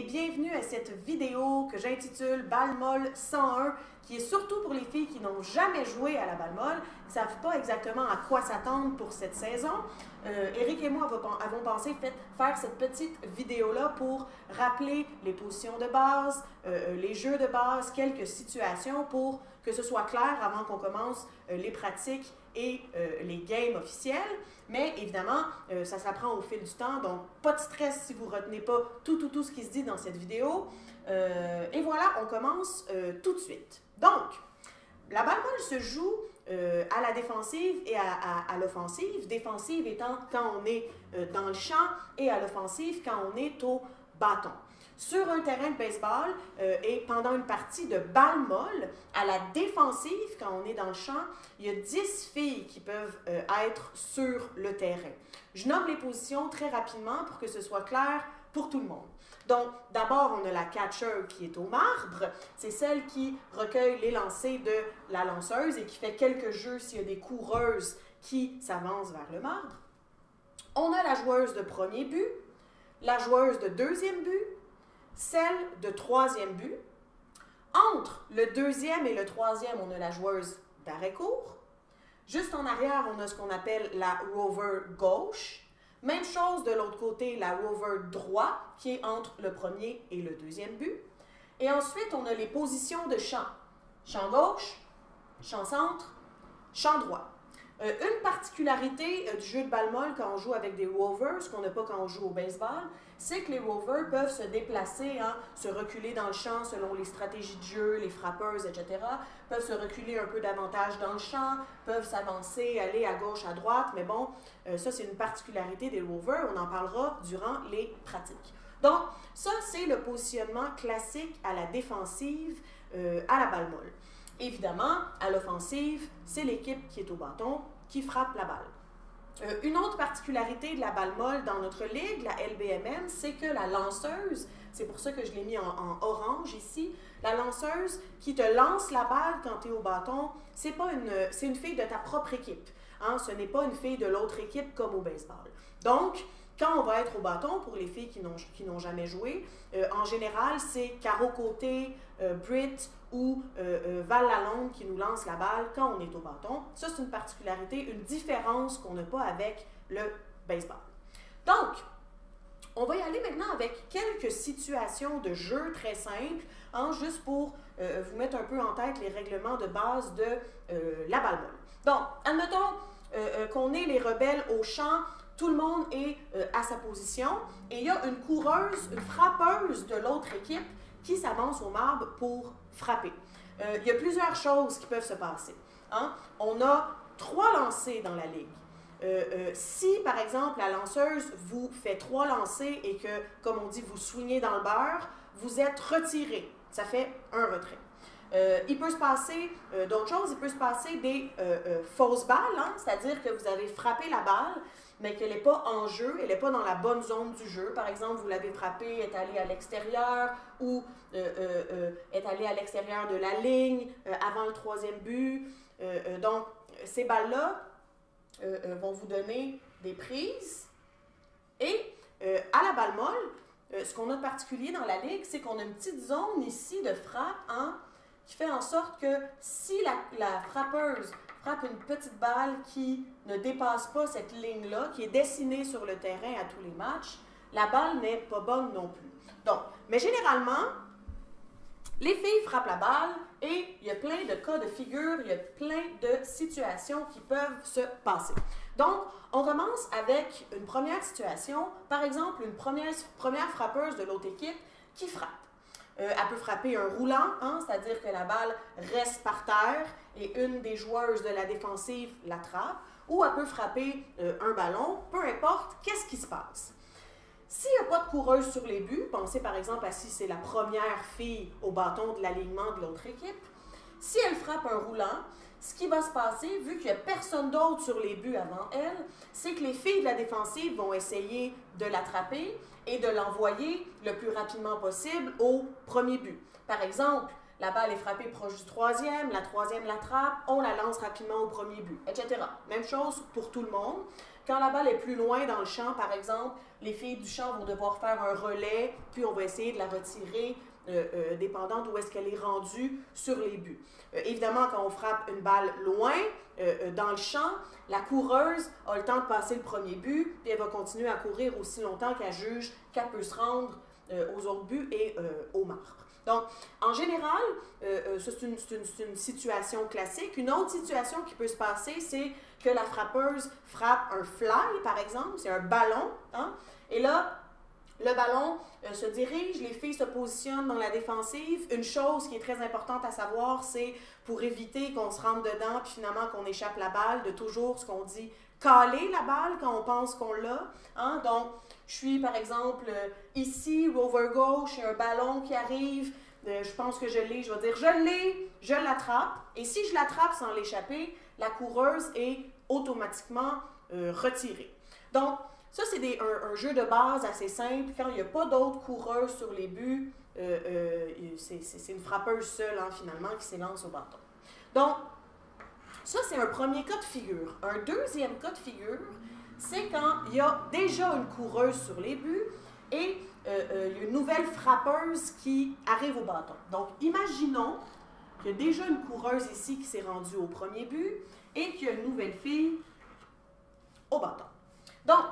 et bienvenue à cette vidéo que j'intitule Balle molle 101, qui est surtout pour les filles qui n'ont jamais joué à la balle molle, qui ne savent pas exactement à quoi s'attendre pour cette saison. Eric et moi avons pensé faire cette petite vidéo-là pour rappeler les positions de base, les jeux de base, quelques situations pour que ce soit clair avant qu'on commence les pratiques et les games officiels. Mais évidemment, ça s'apprend au fil du temps, donc pas de stress si vous ne retenez pas tout ce qui se dit dans cette vidéo. Et voilà, on commence tout de suite. Donc, la balle molle se joue à la défensive et à l'offensive. Défensive étant quand on est dans le champ et à l'offensive quand on est au bâton. Sur un terrain de baseball et pendant une partie de balle molle, à la défensive, quand on est dans le champ, il y a 10 filles qui peuvent être sur le terrain. Je nomme les positions très rapidement pour que ce soit clair pour tout le monde. Donc, d'abord, on a la catcher qui est au marbre. C'est celle qui recueille les lancers de la lanceuse et qui fait quelques jeux s'il y a des coureuses qui s'avancent vers le marbre. On a la joueuse de premier but, la joueuse de deuxième but, celle de troisième but. Entre le deuxième et le troisième, on a la joueuse d'arrêt-court. Juste en arrière, on a ce qu'on appelle la rover gauche. Même chose de l'autre côté, la rover droit, qui est entre le premier et le deuxième but. Et ensuite, on a les positions de champ. Champ gauche, champ centre, champ droit. Une particularité du jeu de balle molle quand on joue avec des rovers, ce qu'on n'a pas quand on joue au baseball, c'est que les rovers peuvent se déplacer, se reculer dans le champ selon les stratégies de jeu, les frappeuses, etc. Peuvent se reculer un peu davantage dans le champ, peuvent s'avancer, aller à gauche, à droite, mais bon, ça c'est une particularité des rovers, on en parlera durant les pratiques. Donc, ça c'est le positionnement classique à la défensive à la balle molle. Évidemment, à l'offensive, c'est l'équipe qui est au bâton qui frappe la balle. Une autre particularité de la balle molle dans notre ligue, la LBMM, c'est que la lanceuse, c'est pour ça que je l'ai mis en orange ici, la lanceuse qui te lance la balle quand tu es au bâton, c'est une fille de ta propre équipe. Ce n'est pas une fille de l'autre équipe comme au baseball. Donc, quand on va être au bâton, pour les filles qui n'ont jamais joué, en général, c'est Caro Côté, Britt ou Val Lalonde qui nous lance la balle quand on est au bâton. Ça, c'est une particularité, une différence qu'on n'a pas avec le baseball. Donc, on va y aller maintenant avec quelques situations de jeu très simples, juste pour vous mettre un peu en tête les règlements de base de la balle molle. Donc, admettons qu'on est les rebelles au champ. Tout le monde est à sa position et il y a une coureuse, une frappeuse de l'autre équipe qui s'avance au marbre pour frapper. Il y a plusieurs choses qui peuvent se passer. On a 3 lancers dans la ligue. Si, par exemple, la lanceuse vous fait 3 lancers et que, comme on dit, vous swingez dans le beurre, vous êtes retiré. Ça fait un retrait. Il peut se passer d'autres choses. Il peut se passer des fausses balles, c'est-à-dire que vous avez frappé la balle, mais qu'elle n'est pas en jeu, elle n'est pas dans la bonne zone du jeu. Par exemple, vous l'avez frappée, elle est allée à l'extérieur ou est allée à l'extérieur de la ligne avant le 3e but. Donc, ces balles-là vont vous donner des prises. Et à la balle molle, ce qu'on a de particulier dans la ligue, c'est qu'on a une petite zone ici de frappe qui fait en sorte que si la frappeuse frappe une petite balle qui ne dépasse pas cette ligne-là, qui est dessinée sur le terrain à tous les matchs, la balle n'est pas bonne non plus. Donc, mais généralement, les filles frappent la balle et il y a plein de cas de figure, il y a plein de situations qui peuvent se passer. Donc, on commence avec une première situation, par exemple, une première frappeuse de l'autre équipe qui frappe. Elle peut frapper un roulant, c'est-à-dire que la balle reste par terre et une des joueuses de la défensive l'attrape, ou elle peut frapper un ballon, peu importe, qu'est-ce qui se passe. S'il n'y a pas de coureuse sur les buts, pensez par exemple à si c'est la première fille au bâton de l'alignement de l'autre équipe, si elle frappe un roulant, ce qui va se passer, vu qu'il n'y a personne d'autre sur les buts avant elle, c'est que les filles de la défensive vont essayer de l'attraper et de l'envoyer le plus rapidement possible au premier but. Par exemple, la balle est frappée proche du 3e, la 3e l'attrape, on la lance rapidement au premier but, etc. Même chose pour tout le monde. quand la balle est plus loin dans le champ, par exemple, les filles du champ vont devoir faire un relais, puis on va essayer de la retirer dépendant d'où est-ce qu'elle est rendue sur les buts. Évidemment, quand on frappe une balle loin dans le champ, la coureuse a le temps de passer le premier but, puis elle va continuer à courir aussi longtemps qu'elle juge qu'elle peut se rendre aux autres buts et au marbre. Donc, en général, ça c'est une situation classique. Une autre situation qui peut se passer, c'est que la frappeuse frappe un fly, par exemple, c'est un ballon, hein? Et là, le ballon se dirige, les filles se positionnent dans la défensive. Une chose qui est très importante à savoir, c'est pour éviter qu'on se rentre dedans puis finalement qu'on échappe la balle, de toujours ce qu'on dit, caler la balle quand on pense qu'on l'a. Hein? Donc, je suis par exemple ici, rover gauche, il y a un ballon qui arrive, je pense que je l'ai, je vais dire je l'ai, je l'attrape. Et si je l'attrape sans l'échapper, la coureuse est automatiquement retirée. Donc, ça, c'est un jeu de base assez simple. Quand il n'y a pas d'autres coureurs sur les buts, c'est une frappeuse seule, hein, finalement, qui s'élance au bâton. Donc, ça, c'est un premier cas de figure. Un deuxième cas de figure, c'est quand il y a déjà une coureuse sur les buts et il y a une nouvelle frappeuse qui arrive au bâton. Donc, imaginons qu'il y a déjà une coureuse ici qui s'est rendue au premier but et qu'il y a une nouvelle fille au bâton. Donc,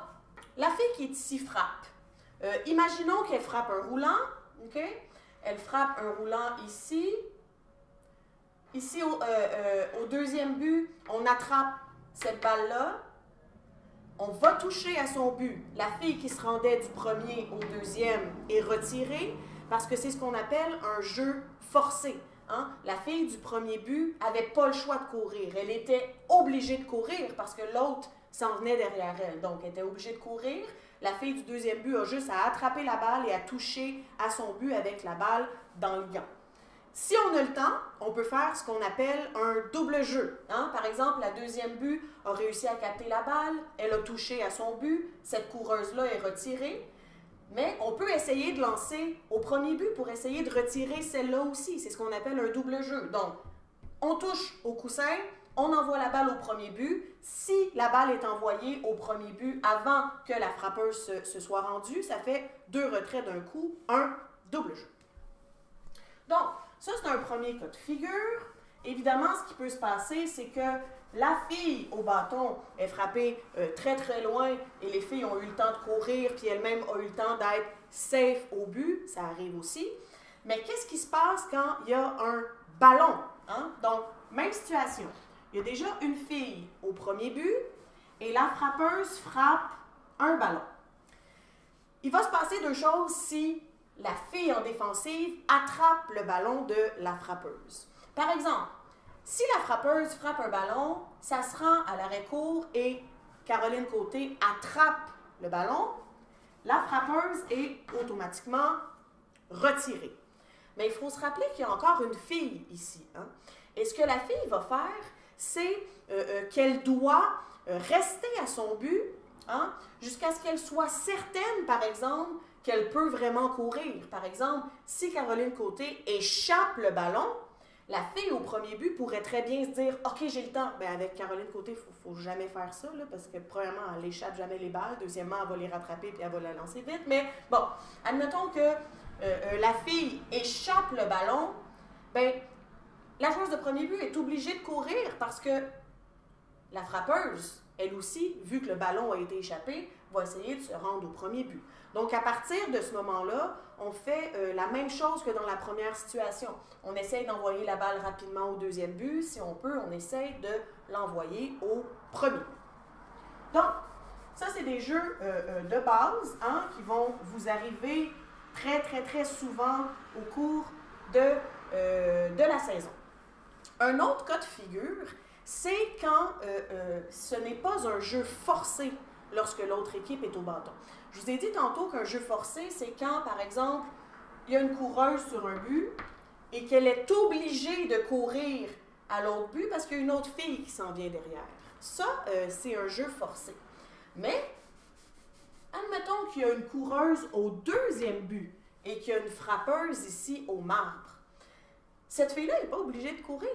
la fille qui est ici frappe. Imaginons qu'elle frappe un roulant. Okay? Elle frappe un roulant ici. Ici, au deuxième but, on attrape cette balle-là. On va toucher à son but. La fille qui se rendait du premier au deuxième est retirée parce que c'est ce qu'on appelle un jeu forcé. Hein? La fille du premier but n'avait pas le choix de courir. Elle était obligée de courir parce que l'autre s'en venait derrière elle. Donc, elle était obligée de courir. La fille du deuxième but a juste à attraper la balle et à toucher à son but avec la balle dans le gant. Si on a le temps, on peut faire ce qu'on appelle un double jeu. Hein? Par exemple, la deuxième but a réussi à capter la balle, elle a touché à son but, cette coureuse-là est retirée, mais on peut essayer de lancer au premier but pour essayer de retirer celle-là aussi. C'est ce qu'on appelle un double jeu. Donc, on touche au coussin, on envoie la balle au premier but. Si la balle est envoyée au premier but avant que la frappeuse se soit rendue, ça fait 2 retraits d'un coup, un double jeu. Donc, ça, c'est un premier cas de figure. Évidemment, ce qui peut se passer, c'est que la fille au bâton est frappée très, très loin et les filles ont eu le temps de courir, puis elles-mêmes ont eu le temps d'être safe au but. Ça arrive aussi. Mais qu'est-ce qui se passe quand il y a un ballon? Hein? Donc, même situation. Il y a déjà une fille au premier but et la frappeuse frappe un ballon. Il va se passer 2 choses si la fille en défensive attrape le ballon de la frappeuse. Par exemple, si la frappeuse frappe un ballon, ça se rend à l'arrêt-court et Caroline Côté attrape le ballon, la frappeuse est automatiquement retirée. Mais il faut se rappeler qu'il y a encore une fille ici. Hein? Et ce que la fille va faire, c'est qu'elle doit rester à son but hein, jusqu'à ce qu'elle soit certaine, par exemple, qu'elle peut vraiment courir. Par exemple, si Caroline Côté échappe le ballon, la fille au premier but pourrait très bien se dire « Ok, j'ai le temps. » Bien, avec Caroline Côté, il ne faut jamais faire ça, là, parce que premièrement, elle n'échappe jamais les balles. Deuxièmement, elle va les rattraper et elle va la lancer vite. Mais bon, admettons que la fille échappe le ballon, bien, la joueuse de premier but est obligée de courir parce que la frappeuse, elle aussi, vu que le ballon a été échappé, va essayer de se rendre au premier but. Donc, à partir de ce moment-là, on fait la même chose que dans la première situation. On essaye d'envoyer la balle rapidement au deuxième but. Si on peut, on essaye de l'envoyer au premier. Donc, ça, c'est des jeux de base hein, qui vont vous arriver très, très, très souvent au cours de la saison. Un autre cas de figure, c'est quand ce n'est pas un jeu forcé lorsque l'autre équipe est au bâton. Je vous ai dit tantôt qu'un jeu forcé, c'est quand, par exemple, il y a une coureuse sur un but et qu'elle est obligée de courir à l'autre but parce qu'il y a une autre fille qui s'en vient derrière. Ça, c'est un jeu forcé. Mais, admettons qu'il y a une coureuse au deuxième but et qu'il y a une frappeuse ici au marbre. Cette fille-là n'est pas obligée de courir.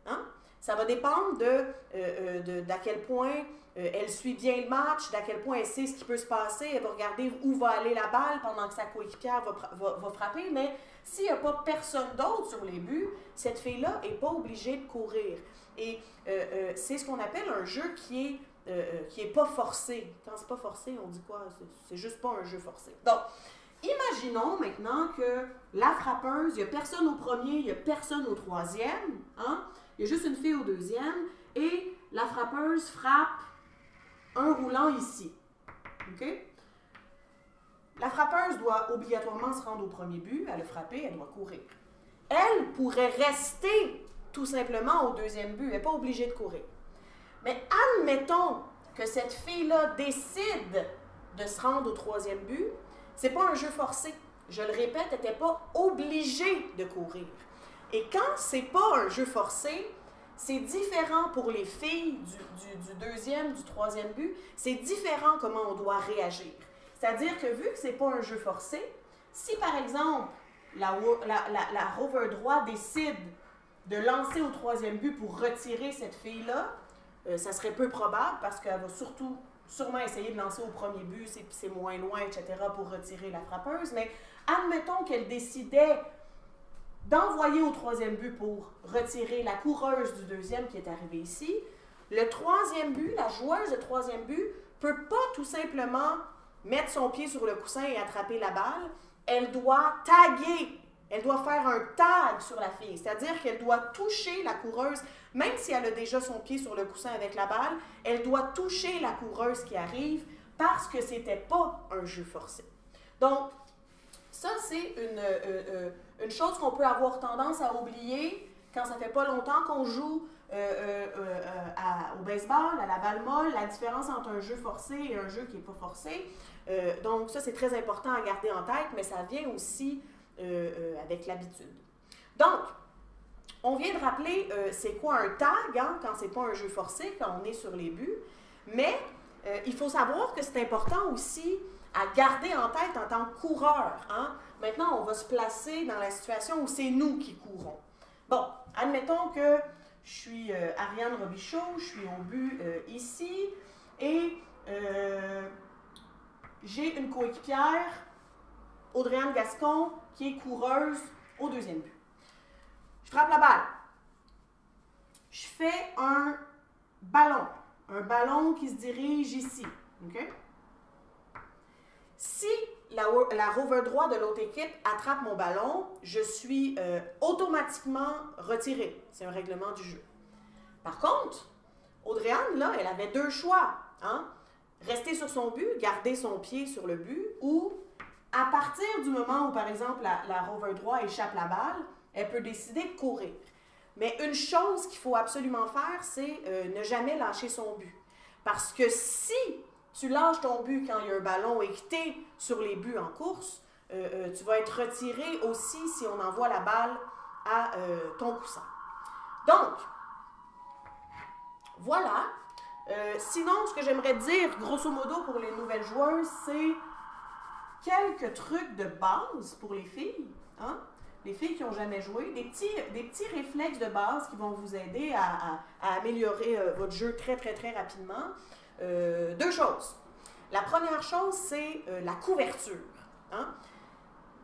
Hein? Ça va dépendre d'à quel point elle suit bien le match, d'à quel point elle sait ce qui peut se passer, elle va regarder où va aller la balle pendant que sa coéquipière va frapper, mais s'il n'y a pas personne d'autre sur les buts, cette fille-là n'est pas obligée de courir. Et c'est ce qu'on appelle un jeu qui est pas forcé. Quand c'est pas forcé, on dit quoi? C'est juste pas un jeu forcé. Donc, imaginons maintenant que la frappeuse, il n'y a personne au premier, il n'y a personne au troisième, hein? Il y a juste une fille au deuxième, et la frappeuse frappe un roulant ici. OK? La frappeuse doit obligatoirement se rendre au premier but, elle a frappé, elle doit courir. Elle pourrait rester tout simplement au deuxième but, elle n'est pas obligée de courir. Mais admettons que cette fille-là décide de se rendre au troisième but, c'est pas un jeu forcé. Je le répète, elle n'était pas obligée de courir. Et quand c'est pas un jeu forcé, c'est différent pour les filles du deuxième, du troisième but. C'est différent comment on doit réagir. C'est-à-dire que vu que c'est pas un jeu forcé, si par exemple la rover droit décide de lancer au troisième but pour retirer cette fille-là, ça serait peu probable parce qu'elle va sûrement essayer de lancer au premier but, c'est moins loin, etc., pour retirer la frappeuse. Mais admettons qu'elle décidait d'envoyer au troisième but pour retirer la coureuse du deuxième qui est arrivée ici. Le troisième but, la joueuse de troisième but, ne peut pas tout simplement mettre son pied sur le coussin et attraper la balle. Elle doit taguer. Elle doit faire un tag sur la fille, c'est-à-dire qu'elle doit toucher la coureuse, même si elle a déjà son pied sur le coussin avec la balle, elle doit toucher la coureuse qui arrive parce que ce n'était pas un jeu forcé. Donc, ça, c'est une chose qu'on peut avoir tendance à oublier quand ça fait pas longtemps qu'on joue au baseball, à la balle molle, la différence entre un jeu forcé et un jeu qui n'est pas forcé. Donc, ça, c'est très important à garder en tête, mais ça vient aussi avec l'habitude. Donc, on vient de rappeler c'est quoi un tag, hein, quand c'est pas un jeu forcé, quand on est sur les buts, mais il faut savoir que c'est important aussi à garder en tête en tant que coureur. Hein. Maintenant, on va se placer dans la situation où c'est nous qui courons. Bon, admettons que je suis Ariane Robichaud, je suis au but ici, et j'ai une coéquipière, Audrey-Anne Gascon, qui est coureuse au deuxième but. Je frappe la balle. Je fais un ballon qui se dirige ici. Okay? Si la rover droit de l'autre équipe attrape mon ballon, je suis automatiquement retirée. C'est un règlement du jeu. Par contre, Audrey-Anne, là, elle avait deux choix. Hein? Rester sur son but, garder son pied sur le but, ou à partir du moment où, par exemple, la rover droit échappe la balle, elle peut décider de courir. Mais une chose qu'il faut absolument faire, c'est ne jamais lâcher son but. Parce que si tu lâches ton but quand il y a un ballon et que tu es sur les buts en course, tu vas être retiré aussi si on envoie la balle à ton coussin. Donc, voilà. Sinon, ce que j'aimerais dire, grosso modo, pour les nouvelles joueuses, c'est quelques trucs de base pour les filles, hein? Les filles qui n'ont jamais joué, des petits réflexes de base qui vont vous aider à améliorer votre jeu très, très, très rapidement. Deux choses. La première chose, c'est la couverture. Hein?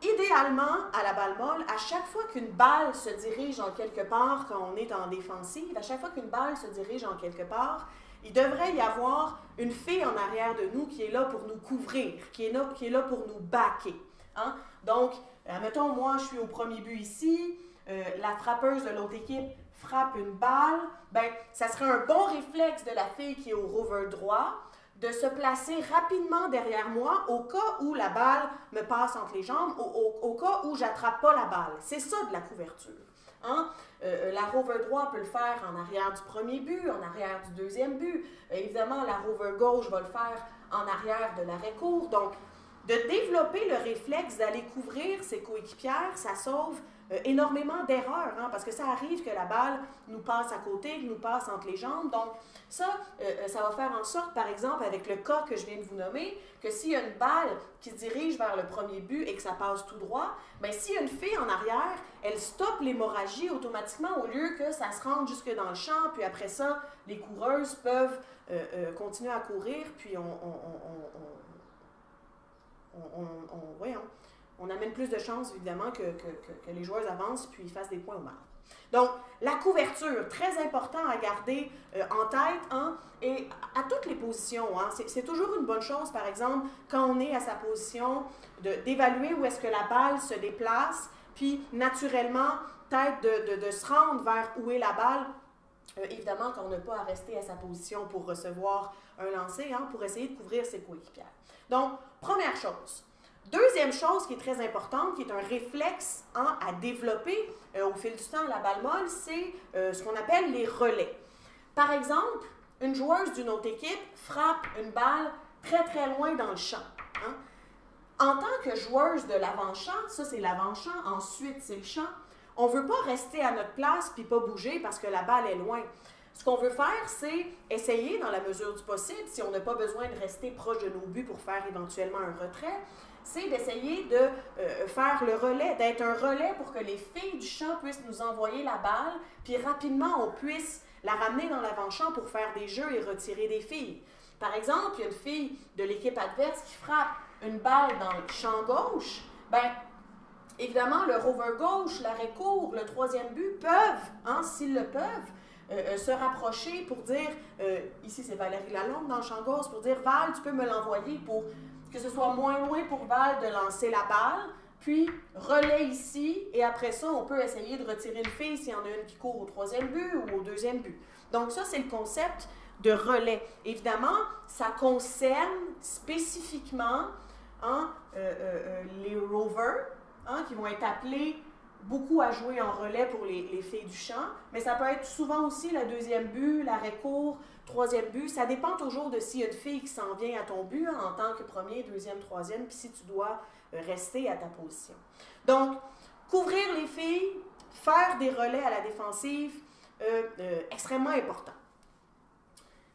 Idéalement, à la balle molle, à chaque fois qu'une balle se dirige en quelque part, quand on est en défensive, à chaque fois qu'une balle se dirige en quelque part, il devrait y avoir une fille en arrière de nous qui est là pour nous couvrir, qui est là pour nous backer. Hein? Donc, admettons, moi, je suis au premier but ici, la frappeuse de l'autre équipe frappe une balle, ben, ça serait un bon réflexe de la fille qui est au rover droit de se placer rapidement derrière moi au cas où la balle me passe entre les jambes, au cas où j'attrape pas la balle. C'est ça de la couverture. Hein? La rover droit peut le faire en arrière du premier but, en arrière du deuxième but. Évidemment, la rover gauche va le faire en arrière de l'arrêt court. Donc, de développer le réflexe d'aller couvrir ses coéquipières, ça sauve énormément d'erreurs, hein, parce que ça arrive que la balle nous passe à côté, que nous passe entre les jambes. Donc, ça va faire en sorte, par exemple, avec le cas que je viens de vous nommer, que s'il y a une balle qui se dirige vers le premier but et que ça passe tout droit, bien, s'il y a une fille en arrière, elle stoppe l'hémorragie automatiquement au lieu que ça se rende jusque dans le champ, puis après ça, les coureuses peuvent continuer à courir, puis on amène plus de chances, évidemment, que les joueurs avancent puis fassent des points au marbre. Donc, la couverture, très important à garder en tête, hein, et à toutes les positions. Hein, c'est toujours une bonne chose, par exemple, quand on est à sa position, d'évaluer où est-ce que la balle se déplace, puis naturellement, peut-être de se rendre vers où est la balle, évidemment, quand on n'a pas à rester à sa position pour recevoir un lancer, hein, pour essayer de couvrir ses coéquipiers. Donc, première chose. Deuxième chose qui est très importante, qui est un réflexe, hein, à développer au fil du temps à la balle molle, c'est ce qu'on appelle les relais. Par exemple, une joueuse d'une autre équipe frappe une balle très très loin dans le champ. Hein. En tant que joueuse de l'avant-champ, ça c'est l'avant-champ, ensuite c'est le champ, on ne veut pas rester à notre place puis pas bouger parce que la balle est loin. Ce qu'on veut faire, c'est essayer, dans la mesure du possible, si on n'a pas besoin de rester proche de nos buts pour faire éventuellement un retrait, c'est d'essayer de faire le relais, d'être un relais pour que les filles du champ puissent nous envoyer la balle, puis rapidement, on puisse la ramener dans l'avant-champ pour faire des jeux et retirer des filles. Par exemple, il y a une fille de l'équipe adverse qui frappe une balle dans le champ gauche, bien, évidemment, le rover gauche, l'arrêt court, le troisième but peuvent, hein, s'ils le peuvent, se rapprocher pour dire, ici c'est Valérie Lalonde dans le champ gauche, pour dire, Val, tu peux me l'envoyer pour que ce soit moins loin pour Val de lancer la balle, puis relais ici, et après ça, on peut essayer de retirer une fille s'il y en a une qui court au troisième but ou au deuxième but. Donc ça, c'est le concept de relais. Évidemment, ça concerne spécifiquement, hein, les rovers, hein, qui vont être appelés beaucoup à jouer en relais pour les filles du champ, mais ça peut être souvent aussi le deuxième but, l'arrêt court, troisième but. Ça dépend toujours de s'il y a une fille qui s'en vient à ton but, hein, en tant que premier, deuxième, troisième, puis si tu dois rester à ta position. Donc, couvrir les filles, faire des relais à la défensive, extrêmement important.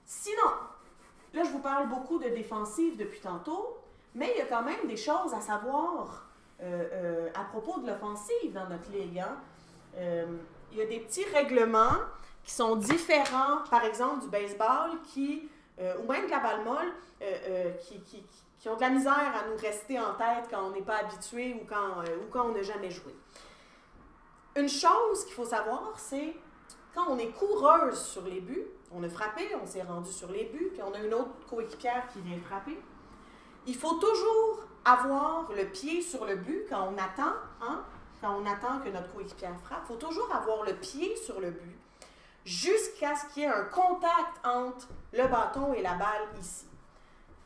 Sinon, là je vous parle beaucoup de défensive depuis tantôt, mais il y a quand même des choses à savoir à propos de l'offensive dans notre ligue. Hein. Il y a des petits règlements qui sont différents, par exemple, du baseball, ou même de la balle molle, qui ont de la misère à nous rester en tête quand on n'est pas habitué ou quand on n'a jamais joué. Une chose qu'il faut savoir, c'est quand on est coureuse sur les buts, on a frappé, on s'est rendu sur les buts, puis on a une autre coéquipière qui vient frapper, il faut toujours avoir le pied sur le but quand on attend, hein, quand on attend que notre coéquipière frappe. Il faut toujours avoir le pied sur le but jusqu'à ce qu'il y ait un contact entre le bâton et la balle ici.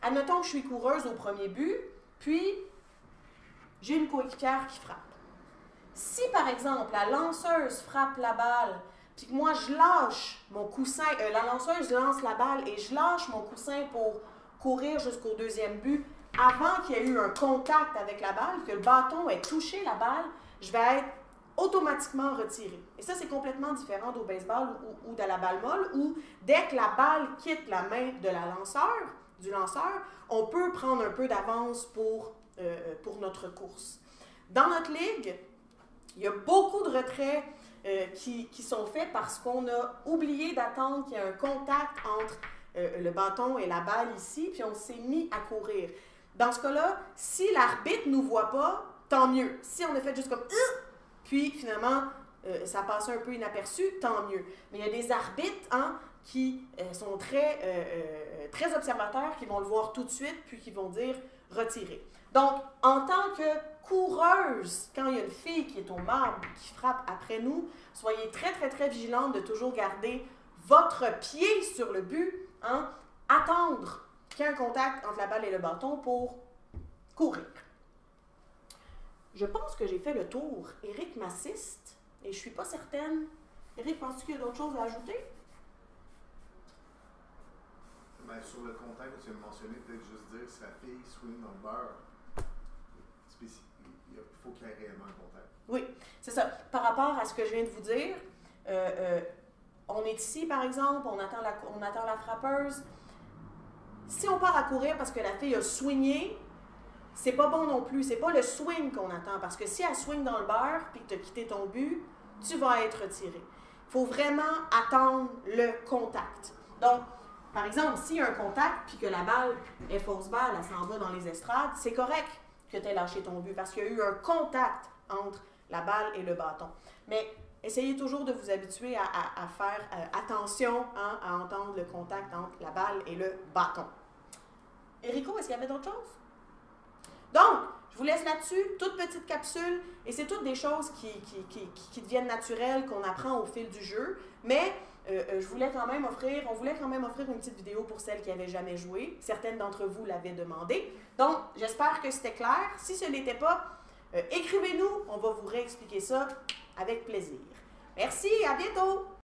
Admettons que je suis coureuse au premier but, puis j'ai une coéquipière qui frappe. Si, par exemple, la lanceuse frappe la balle, puis que moi, je lâche mon coussin, la lanceuse lance la balle et je lâche mon coussin pour courir jusqu'au deuxième but, avant qu'il y ait eu un contact avec la balle, que le bâton ait touché la balle, je vais être automatiquement retiré. Et ça, c'est complètement différent au baseball ou de la balle molle, où dès que la balle quitte la main de du lanceur, on peut prendre un peu d'avance pour notre course. Dans notre ligue, il y a beaucoup de retraits qui sont faits parce qu'on a oublié d'attendre qu'il y ait un contact entre le bâton et la balle ici, puis on s'est mis à courir. Dans ce cas-là, si l'arbitre ne nous voit pas, tant mieux. Si on a fait juste comme « puis finalement, ça passe un peu inaperçu, tant mieux. Mais il y a des arbitres, hein, qui sont très observateurs, qui vont le voir tout de suite, puis qui vont dire « retirer ». Donc, en tant que coureuse, quand il y a une fille qui est au marbre, qui frappe après nous, soyez très, très, très vigilante de toujours garder votre pied sur le but, hein, attendre qu'il y ait un contact entre la balle et le bâton pour courir. Je pense que j'ai fait le tour. Éric m'assiste et je ne suis pas certaine. Éric, penses-tu qu'il y a d'autres choses à ajouter? Ben, sur le contact que tu as mentionné, peut-être juste dire si la fille swing dans le beurre, il faut qu'il y ait réellement un contact. Oui, c'est ça. Par rapport à ce que je viens de vous dire, on est ici, par exemple, on attend la frappeuse. Si on part à courir parce que la fille a swingé, c'est pas bon non plus. C'est pas le swing qu'on attend. Parce que si elle swing dans le beurre puis que tu as quitté ton but, tu vas être retiré. Il faut vraiment attendre le contact. Donc, par exemple, s'il y a un contact puis que la balle est fausse balle, elle s'en va dans les estrades, c'est correct que tu aies lâché ton but parce qu'il y a eu un contact entre la balle et le bâton. Mais essayez toujours de vous habituer à faire attention à entendre le contact entre la balle et le bâton. Enrico, est-ce qu'il y avait d'autres choses? Donc, je vous laisse là-dessus, toute petite capsule, et c'est toutes des choses qui deviennent naturelles, qu'on apprend au fil du jeu, mais on voulait quand même offrir une petite vidéo pour celles qui n'avaient jamais joué. Certaines d'entre vous l'avaient demandé. Donc, j'espère que c'était clair. Si ce n'était pas, écrivez-nous, on va vous réexpliquer ça avec plaisir. Merci, à bientôt!